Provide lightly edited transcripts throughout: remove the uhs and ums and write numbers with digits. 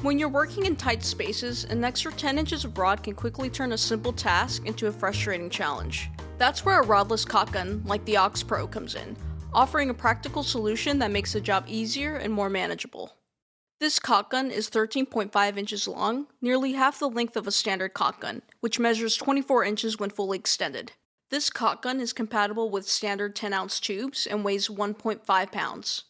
When you're working in tight spaces, an extra 10 inches of rod can quickly turn a simple task into a frustrating challenge. That's where a rodless caulk gun, like the Ox Pro, comes in, offering a practical solution that makes the job easier and more manageable. This caulk gun is 13.5 inches long, nearly half the length of a standard caulk gun, which measures 24 inches when fully extended. This caulk gun is compatible with standard 10-ounce tubes and weighs 1.5 pounds.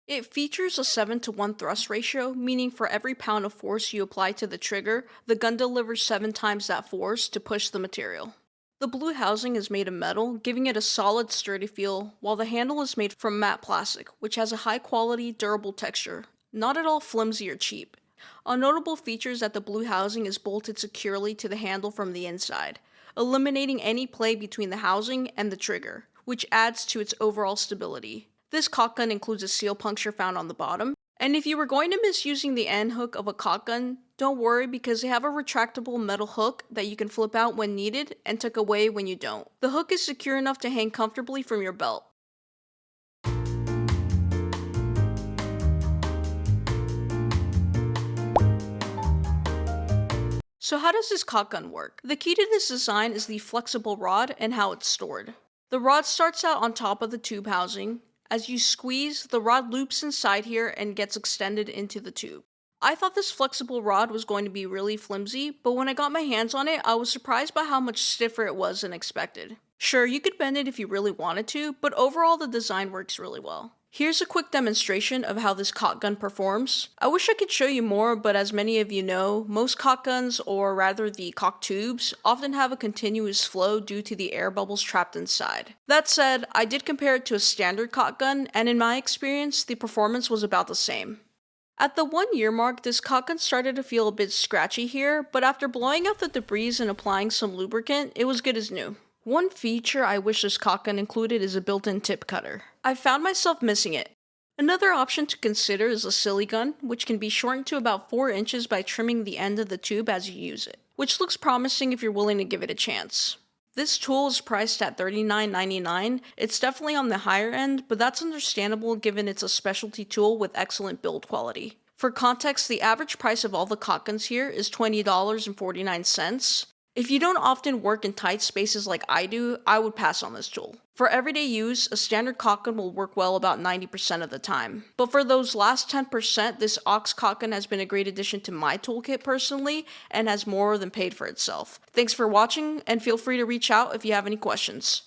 It features a 7-to-1 thrust ratio, meaning for every pound of force you apply to the trigger, the gun delivers 7 times that force to push the material. The blue housing is made of metal, giving it a solid, sturdy feel, while the handle is made from matte plastic, which has a high-quality, durable texture, not at all flimsy or cheap. A notable feature is that the blue housing is bolted securely to the handle from the inside, eliminating any play between the housing and the trigger, which adds to its overall stability. This caulk gun includes a seal puncture found on the bottom, and if you were going to miss using the end hook of a caulk gun, don't worry because they have a retractable metal hook that you can flip out when needed and tuck away when you don't. The hook is secure enough to hang comfortably from your belt. So how does this caulk gun work? The key to this design is the flexible rod and how it's stored. The rod starts out on top of the tube housing. As you squeeze, the rod loops inside here and gets extended into the tube. I thought this flexible rod was going to be really flimsy, but when I got my hands on it, I was surprised by how much stiffer it was than expected. Sure, you could bend it if you really wanted to, but overall the design works really well. Here's a quick demonstration of how this caulk gun performs. I wish I could show you more, but as many of you know, most caulk guns, or rather the caulk tubes, often have a continuous flow due to the air bubbles trapped inside. That said, I did compare it to a standard caulk gun, and in my experience, the performance was about the same. At the 1 year mark, this caulk gun started to feel a bit scratchy here, but after blowing out the debris and applying some lubricant, it was good as new. One feature I wish this caulk gun included is a built-in tip cutter. I found myself missing it. Another option to consider is a silly gun, which can be shortened to about 4 inches by trimming the end of the tube as you use it, which looks promising if you're willing to give it a chance. This tool is priced at $39.99. It's definitely on the higher end, but that's understandable given it's a specialty tool with excellent build quality. For context, the average price of all the caulk guns here is $20.49. If you don't often work in tight spaces like I do, I would pass on this tool. For everyday use, a standard caulk gun will work well about 90% of the time. But for those last 10%, this Ox caulk gun has been a great addition to my toolkit personally, and has more than paid for itself. Thanks for watching, and feel free to reach out if you have any questions.